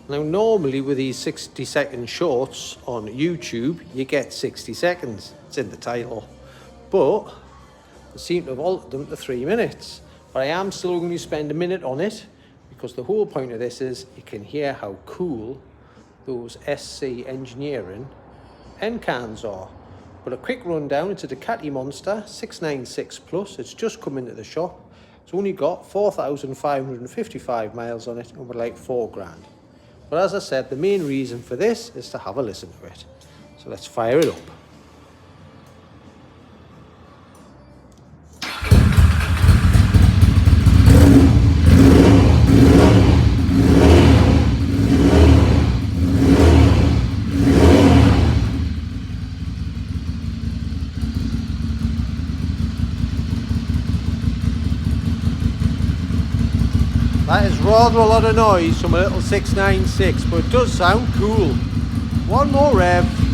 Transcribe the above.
Now normally with these 60-second shorts on YouTube, you get 60 seconds. It's in the title. But I seem to have altered them to 3 minutes. But I am still going to spend a minute on it, because the whole point of this is you can hear how cool those SC Engineering end cans are. But a quick rundown, it's a Ducati Monster 696 Plus. It's just come into the shop. It's only got 4,555 miles on it, and we're like 4 grand. But as I said, the main reason for this is to have a listen to it. So let's fire it up. That is rather a lot of noise from a little 696, but it does sound cool. One more rev.